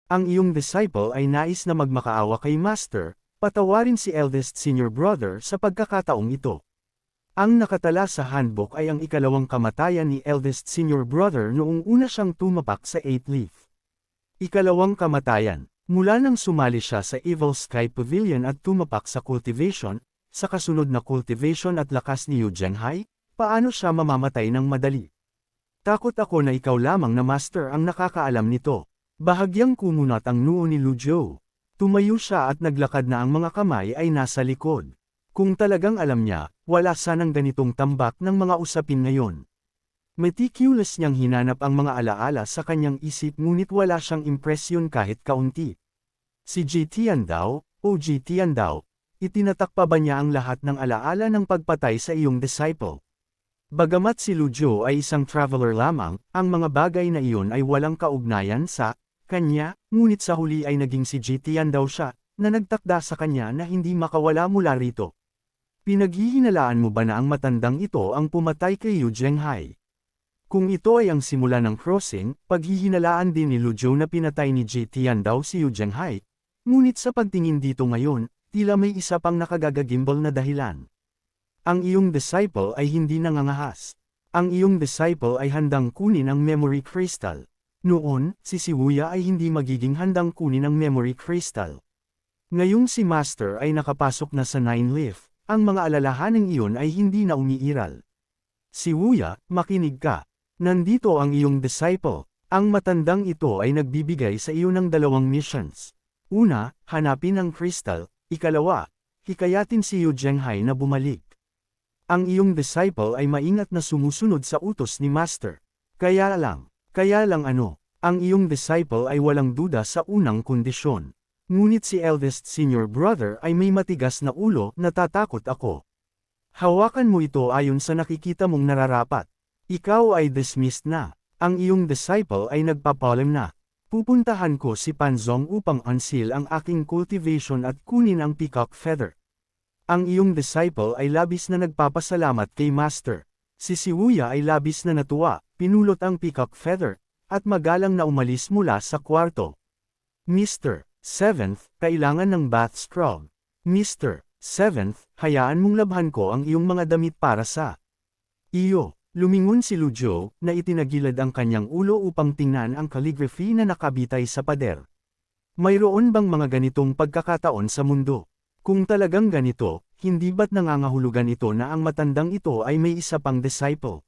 Ang iyong disciple ay nais na magmakaawa kay Master, patawarin si eldest senior brother sa pagkakataong ito. Ang nakatala sa handbook ay ang ikalawang kamatayan ni eldest senior brother noong una siyang tumapak sa 8th leaf. Ikalawang kamatayan. Mula nang sumali siya sa Evil Sky Pavilion at tumapak sa cultivation, sa kasunod na cultivation at lakas ni Yu Zhenghai, paano siya mamamatay ng madali? Takot ako na ikaw lamang na master ang nakakaalam nito. Bahagyang kumunat ang noo ni Lu Zhou. Tumayo siya at naglakad na ang mga kamay ay nasa likod. Kung talagang alam niya, wala sanang ganitong tambak ng mga usapin ngayon. Meticulous niyang hinanap ang mga alaala sa kanyang isip ngunit wala siyang impresyon kahit kaunti. Si Ji Tiandao, o Ji Tiandao, itinatak pa ba niya ang lahat ng alaala ng pagpatay sa iyong disciple? Bagamat si Lu Zhou ay isang traveler lamang, ang mga bagay na iyon ay walang kaugnayan sa kanya, ngunit sa huli ay naging si Ji Tiandao siya, na nagtakda sa kanya na hindi makawala mula rito. Pinaghihinalaan mo ba na ang matandang ito ang pumatay kay Yu Zhenghai? Kung ito ay ang simula ng crossing, paghihinalaan din ni Lu Zhou na pinatay ni Ji Tiandao si Yu Zhenghai. Ngunit sa pagtingin dito ngayon, tila may isa pang nakagagagimbal na dahilan. Ang iyong disciple ay hindi nangangahas. Ang iyong disciple ay handang kunin ang memory crystal. Noon, si Siwuya ay hindi magiging handang kunin ang memory crystal. Ngayong si Master ay nakapasok na sa 9 leaf, ang mga alalahaning iyon ay hindi na umiiral. Siwuya, makinig ka. Nandito ang iyong disciple. Ang matandang ito ay nagbibigay sa iyo ng dalawang missions. Una, hanapin ang crystal. Ikalawa, hikayatin si Yu Zhenghai na bumalik. Ang iyong disciple ay maingat na sumusunod sa utos ni Master. Kaya lang ano, ang iyong disciple ay walang duda sa unang kondisyon. Ngunit si eldest senior brother ay may matigas na ulo, natatakot ako. Hawakan mo ito ayon sa nakikita mong nararapat. Ikaw ay dismissed na. Ang iyong disciple ay nagpapalam na. Pupuntahan ko si Panzong upang unseal ang aking cultivation at kunin ang peacock feather. Ang iyong disciple ay labis na nagpapasalamat kay Master. Si Siwuya ay labis na natuwa, pinulot ang peacock feather, at magalang na umalis mula sa kwarto. Mr. 7th, kailangan ng bath scrub. Mr. 7th, hayaan mong labhan ko ang iyong mga damit para sa iyo. Lumingon si Lu Zhou, na itinagilad ang kanyang ulo upang tingnan ang calligraphy na nakabitay sa pader. Mayroon bang mga ganitong pagkakataon sa mundo? Kung talagang ganito, hindi ba't nangangahulugan ito na ang matandang ito ay may isa pang disciple?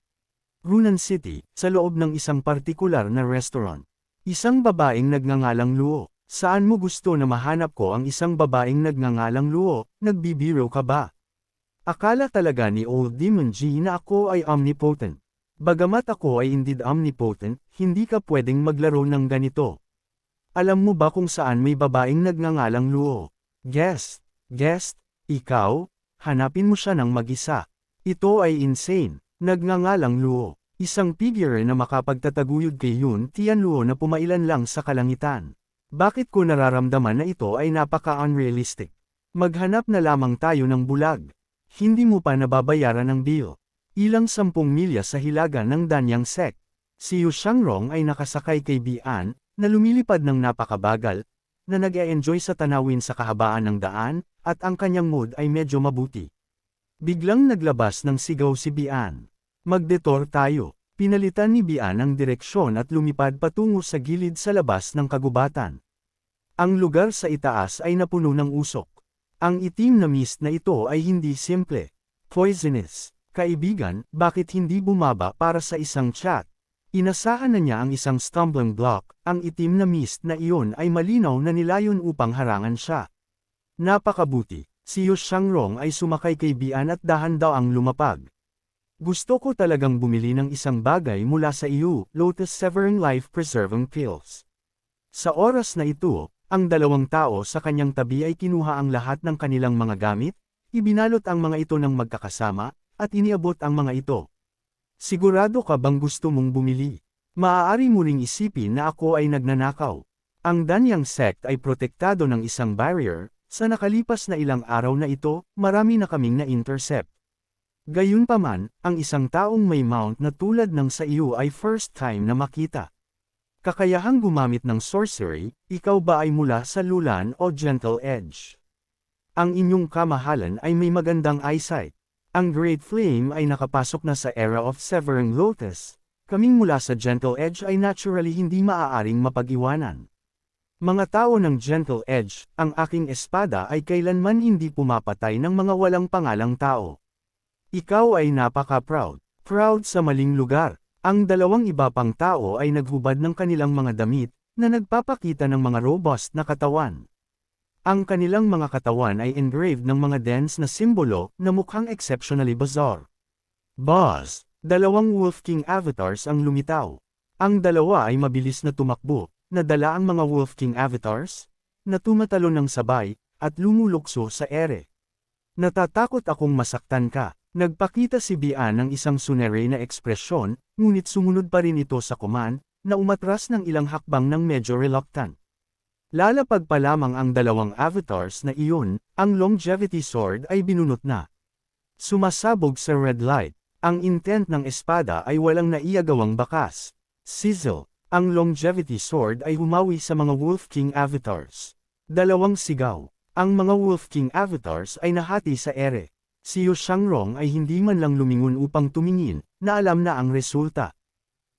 Runan City, sa loob ng isang partikular na restaurant. Isang babaeng nagngangalang Luo. Saan mo gusto na mahanap ko ang isang babaeng nagngangalang Luo? Nagbibiro ka ba? Akala talaga ni Old Demon G na ako ay omnipotent. Bagamat ako ay indeed omnipotent, hindi ka pwedeng maglaro ng ganito. Alam mo ba kung saan may babaeng nagngangalang Luo? Guest, ikaw, hanapin mo siya ng mag-isa. Ito ay insane. Nagngangalang Luo. Isang figure na makapagtataguyod kay Yun Tianluo na pumailan lang sa kalangitan. Bakit ko nararamdaman na ito ay napaka-unrealistic? Maghanap na lamang tayo ng bulag. Hindi mo pa nababayaran ng bill. Ilang 10 milya sa hilaga ng Danyang Sect. Si Yu Shangrong ay nakasakay kay Bian, na lumilipad ng napakabagal, na nag-e-enjoy sa tanawin sa kahabaan ng daan, at ang kanyang mood ay medyo mabuti. Biglang naglabas ng sigaw si Bian. Magdetour tayo. Pinalitan ni Bian ang direksyon at lumipad patungo sa gilid sa labas ng kagubatan. Ang lugar sa itaas ay napuno ng usok. Ang itim na mist na ito ay hindi simple. Poisonous. Kaibigan, bakit hindi bumaba para sa isang chat? Inasahan na niya ang isang stumbling block, ang itim na mist na iyon ay malinaw na nilayon upang harangan siya. Napakabuti, si Yu Shangrong ay sumakay kay Bian at dahan daw ang lumapag. Gusto ko talagang bumili ng isang bagay mula sa iyo, Lotus Severing Life Preserving Pills. Sa oras na ito, ang dalawang tao sa kanyang tabi ay kinuha ang lahat ng kanilang mga gamit, ibinalot ang mga ito ng magkakasama, at iniabot ang mga ito. Sigurado ka bang gusto mong bumili? Maaari mo ring isipin na ako ay nagnanakaw. Ang Danyang Sect ay protektado ng isang barrier, sa nakalipas na ilang araw na ito, marami na kaming na-intercept. Gayunpaman, ang isang taong may mount na tulad ng sa iyo ay first time na makita. Kakayahang gumamit ng sorcery, ikaw ba ay mula sa Lulan o Gentle Edge? Ang inyong kamahalan ay may magandang eyesight. Ang Great Flame ay nakapasok na sa era of Severing Lotus. Kaming mula sa Gentle Edge ay naturally hindi maaaring mapag-iwanan. Mga tao ng Gentle Edge, ang aking espada ay kailanman hindi pumapatay ng mga walang pangalang tao. Ikaw ay napaka-proud. Proud sa maling lugar. Ang dalawang iba pang tao ay naghubad ng kanilang mga damit, na nagpapakita ng mga robust na katawan. Ang kanilang mga katawan ay engraved ng mga dense na simbolo na mukhang exceptionally bizarre. Boss! Dalawang Wolf King avatars ang lumitaw. Ang dalawa ay mabilis na tumakbo, nadala ang mga Wolf King avatars, na tumatalon ng sabay, at lumulukso sa ere. Natatakot akong masaktan ka. Nagpakita si Bian ng isang sunere na ekspresyon, ngunit sumunod pa rin ito sa command, na umatras ng ilang hakbang ng medyo reluctant. Lalapag pa lamang ang dalawang avatars na iyon, ang longevity sword ay binunot na. Sumasabog sa red light. Ang intent ng espada ay walang naiagawang bakas. Sizzle. Ang longevity sword ay humawi sa mga Wolf King avatars. Dalawang sigaw. Ang mga Wolf King avatars ay nahati sa ere. Si Yu Shangrong ay hindi man lang lumingon upang tumingin, na alam na ang resulta.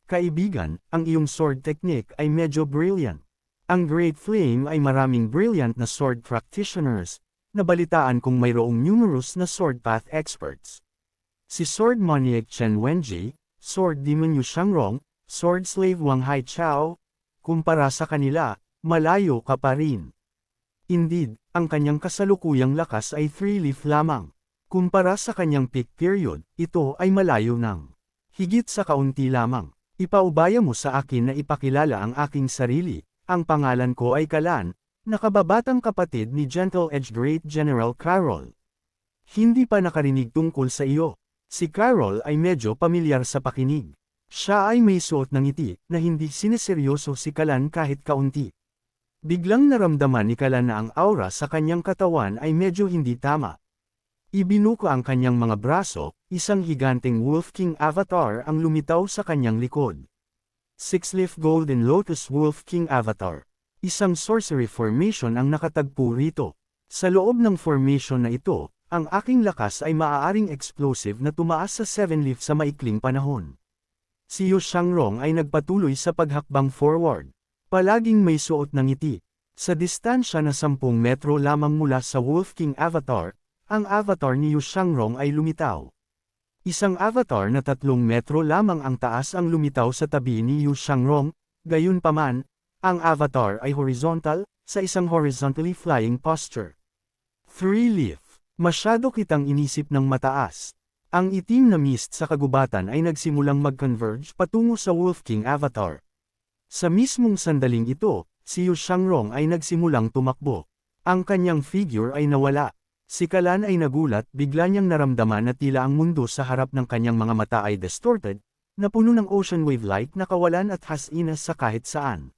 Kaibigan, ang iyong sword technique ay medyo brilliant. Ang Great Flame ay maraming brilliant na sword practitioners, nabalitaan kong mayroong numerous na sword path experts. Si Sword Maniac Chen Wenji, Sword Demon Yu Shangrong, Sword Slave Wang Hai Chao, kumpara sa kanila, malayo ka pa rin. Indeed, ang kanyang kasalukuyang lakas ay 3-leaf lamang. Kumpara sa kanyang peak period, ito ay malayo ng higit sa kaunti lamang. Ipaubaya mo sa akin na ipakilala ang aking sarili. Ang pangalan ko ay Kalan, nakababatang kapatid ni Gentle Edge Great General Carol. Hindi pa nakarinig tungkol sa iyo. Si Carol ay medyo pamilyar sa pakinig. Siya ay may suot ng ngiti na hindi sineseryoso si Kalan kahit kaunti. Biglang naramdaman ni Kalan na ang aura sa kanyang katawan ay medyo hindi tama. Ibinuko ang kanyang mga braso, isang higanteng Wolf King avatar ang lumitaw sa kanyang likod. Six-leaf Golden Lotus Wolf King Avatar. Isang sorcery formation ang nakatagpo rito. Sa loob ng formation na ito, ang aking lakas ay maaaring explosive na tumaas sa 7-leaf sa maikling panahon. Si Yu Shangrong ay nagpatuloy sa paghakbang forward. Palaging may suot ng ngiti. Sa distansya na 10 metro lamang mula sa Wolf King Avatar, ang avatar ni Yu Shangrong ay lumitaw. Isang avatar na 3 metro lamang ang taas ang lumitaw sa tabi ni Yu Shangrong, gayunpaman, ang avatar ay horizontal, sa isang horizontally flying posture. 3-leaf. Masyado kitang inisip ng mataas. Ang itim na mist sa kagubatan ay nagsimulang mag-converge patungo sa Wolf King Avatar. Sa mismong sandaling ito, si Yu Shangrong ay nagsimulang tumakbo. Ang kanyang figure ay nawala. Si Kalan ay nagulat, bigla niyang naramdaman na tila ang mundo sa harap ng kanyang mga mata ay distorted, na puno ng ocean wave light na kawalan at hasinas sa kahit saan.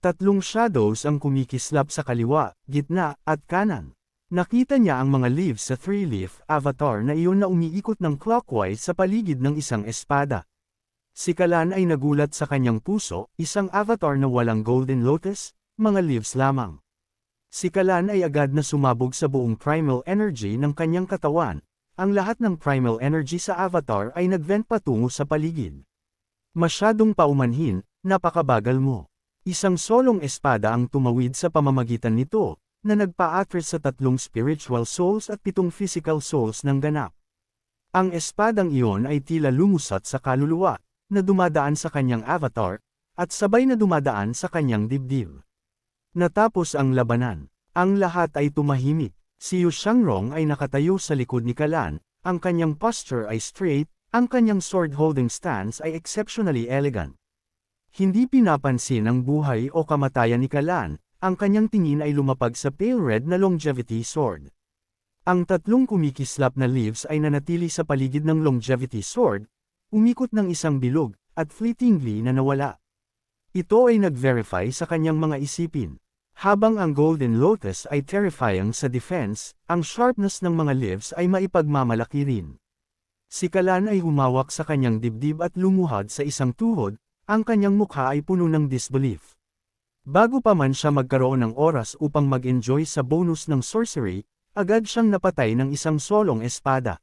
3 shadows ang kumikislap sa kaliwa, gitna, at kanan. Nakita niya ang mga leaves sa 3-leaf avatar na iyon na umiikot ng clockwise sa paligid ng isang espada. Si Kalan ay nagulat sa kanyang puso, isang avatar na walang golden lotus, mga leaves lamang. Si Kalan ay agad na sumabog sa buong primal energy ng kanyang katawan. Ang lahat ng primal energy sa avatar ay nag-vent patungo sa paligid. Masyadong paumanhin, napakabagal mo. Isang solong espada ang tumawid sa pamamagitan nito, na nagpa-attract sa 3 spiritual souls at 7 physical souls ng ganap. Ang espadang iyon ay tila lumusat sa kaluluwa, na dumadaan sa kanyang avatar, at sabay na dumadaan sa kanyang dibdib. Natapos ang labanan. Ang lahat ay tumahimik. Si Yu Shangrong ay nakatayo sa likod ni Kalan, ang kanyang posture ay straight, ang kanyang sword-holding stance ay exceptionally elegant. Hindi pinapansin ang buhay o kamatayan ni Kalan, ang kanyang tingin ay lumapag sa pale red na longevity sword. Ang 3 kumikislap na leaves ay nanatili sa paligid ng longevity sword, umikot ng isang bilog, at fleetingly na nawala. Ito ay nag-verify sa kanyang mga isipin. Habang ang Golden Lotus ay terrifying sa defense, ang sharpness ng mga leaves ay maipagmamalaki rin. Si Kalan ay humawak sa kanyang dibdib at lumuhad sa isang tuhod, Ang kanyang mukha ay puno ng disbelief. Bago pa man siya magkaroon ng oras upang mag-enjoy sa bonus ng sorcery, agad siyang napatay ng isang solong espada.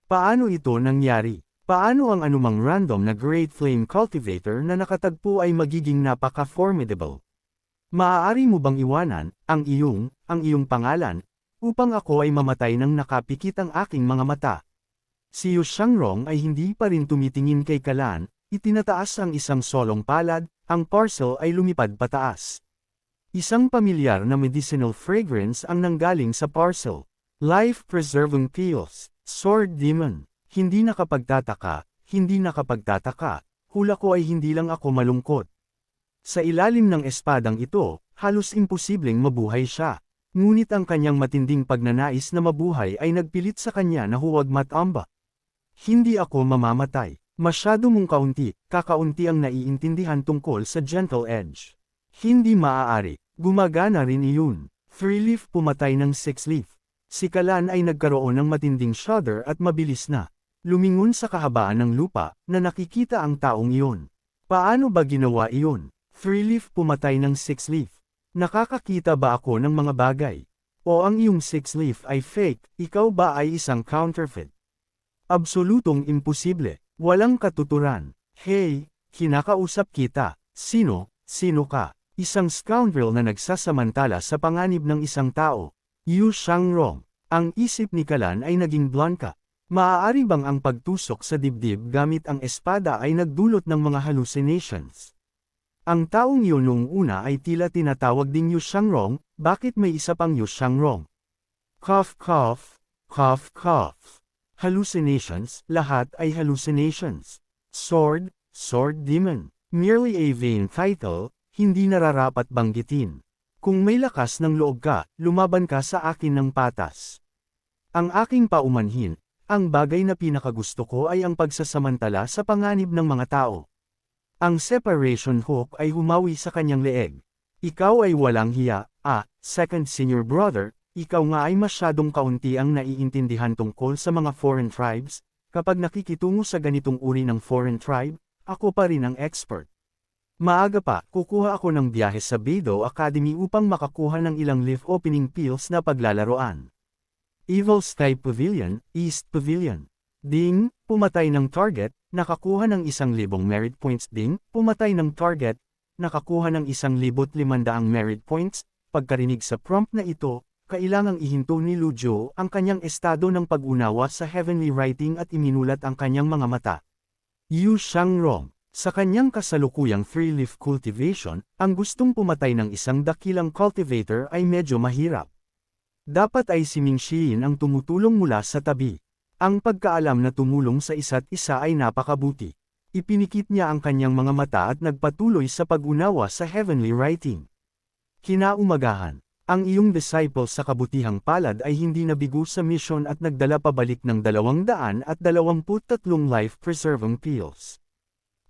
Paano ito nangyari? Paano ang anumang random na Great Flame Cultivator na nakatagpo ay magiging napaka-formidable? Maaari mo bang iwanan ang iyong pangalan, upang ako ay mamatay nang nakapikit ang aking mga mata? Si Yu Shangrong ay hindi pa rin tumitingin kay Kalan, itinataas ang isang solong palad, ang parcel ay lumipad pataas. Isang pamilyar na medicinal fragrance ang nanggaling sa parcel. Life-preserving pills, Sword Demon. Hindi nakapagtataka, hula ko ay hindi lang ako malungkot. Sa ilalim ng espadang ito, halos imposibleng mabuhay siya. Ngunit ang kanyang matinding pagnanais na mabuhay ay nagpilit sa kanya na huwag matamba. Hindi ako mamamatay. Masyado mong kakaunti ang naiintindihan tungkol sa gentle edge. Hindi maaari, gumagana rin iyon. 3-leaf pumatay ng 6-leaf. Si Kalan ay nagkaroon ng matinding shudder at mabilis na lumingon sa kahabaan ng lupa, na nakikita ang taong iyon. Paano ba ginawa iyon? 3-leaf pumatay ng 6-leaf. Nakakakita ba ako ng mga bagay? O ang iyong 6-leaf ay fake, ikaw ba ay isang counterfeit? Absolutong imposible. Walang katuturan. Hey, kinakausap kita. Sino ka? Isang scoundrel na nagsasamantala sa panganib ng isang tao. Yu Shangrong. Ang isip ni Kalan ay naging blanka. Maaari bang ang pagtusok sa dibdib gamit ang espada ay nagdulot ng mga hallucinations? Ang taong iyon noong una ay tila tinatawag ding Yu Shangrong, bakit may isa pang Yu Shangrong? Cough cough, cough cough. Hallucinations, lahat ay hallucinations. Sword Demon. Merely a vain title, hindi nararapat banggitin. Kung may lakas ng loob ka, lumaban ka sa akin ng patas. Ang aking paumanhin, ang bagay na pinakagusto ko ay ang pagsasamantala sa panganib ng mga tao. Ang separation hook ay humawi sa kanyang leeg. Ikaw ay walang hiya, second senior brother, ikaw nga ay masyadong kaunti ang naiintindihan tungkol sa mga foreign tribes, kapag nakikitungo sa ganitong uri ng foreign tribe, ako pa rin ang expert. Maaga pa, kukuha ako ng biyahe sa Beidou Academy upang makakuha ng ilang leaf opening pills na paglalaroan. Evil Sky Pavilion, East Pavilion. Ding, pumatay ng target, nakakuha ng 1,000 merit points. Ding, pumatay ng target, nakakuha ng 1,500 merit points. Pagkarinig sa prompt na ito, kailangang ihinto ni Lu Zhou ang kanyang estado ng pag-unawa sa heavenly writing at iminulat ang kanyang mga mata. Yu Shangrong. Sa kanyang kasalukuyang 3-leaf cultivation, ang gustong pumatay ng isang dakilang cultivator ay medyo mahirap. Dapat ay si Ming Xiyin ang tumutulong mula sa tabi. Ang pagkaalam na tumulong sa isa't isa ay napakabuti. Ipinikit niya ang kanyang mga mata at nagpatuloy sa pag-unawa sa heavenly writing. Kinaumagahan, ang iyong disciple sa kabutihang palad ay hindi nabigo sa mission at nagdala pabalik ng 223 life-preserving pills.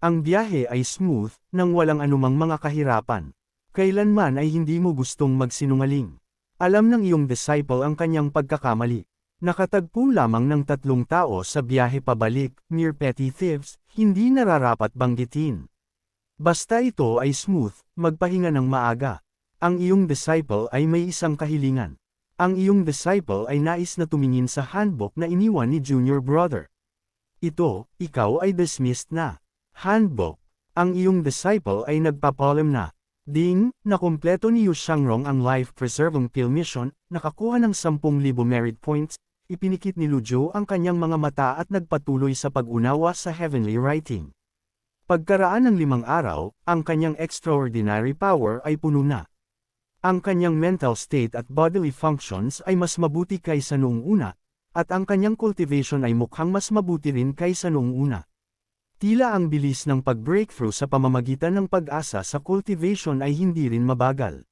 Ang biyahe ay smooth, nang walang anumang mga kahirapan. Kailanman ay hindi mo gustong magsinungaling. Alam ng iyong disciple ang kanyang pagkakamali. Nakatagpo lamang ng 3 tao sa biyahe pabalik, mere petty thieves, hindi nararapat banggitin. Basta ito ay smooth, magpahinga ng maaga. Ang iyong disciple ay may isang kahilingan. Ang iyong disciple ay nais na tumingin sa handbook na iniwan ni junior brother. Ikaw ay dismissed na. Handbook. Ang iyong disciple ay nagpapolem na. Ding, nakumpleto ni Yu Shangrong ang life-preserving pill mission, nakakuha ng 10,000 merit points, ipinikit ni Lu Zhou ang kanyang mga mata at nagpatuloy sa pag-unawa sa heavenly writing. Pagkaraan ng 5 araw, ang kanyang extraordinary power ay puno na. Ang kanyang mental state at bodily functions ay mas mabuti kaysa noong una, at ang kanyang cultivation ay mukhang mas mabuti rin kaysa noong una. Tila ang bilis ng pag-breakthrough sa pamamagitan ng pag-asa sa cultivation ay hindi rin mabagal.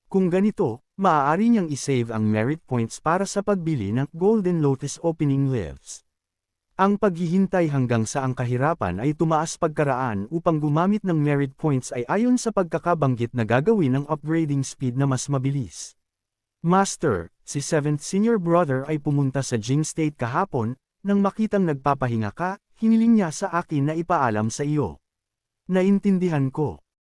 Kung ganito, maaari niyang isave ang merit points para sa pagbili ng Golden Lotus Opening Leaves. Ang paghihintay hanggang sa ang kahirapan ay tumaas pagkaraan upang gumamit ng merit points ay ayon sa pagkakabanggit na gagawin ng upgrading speed na mas mabilis. Master, si 7th senior brother ay pumunta sa Jing State kahapon, nang makitang nagpapahinga ka, hiniling niya sa akin na ipaalam sa iyo. Naintindihan ko.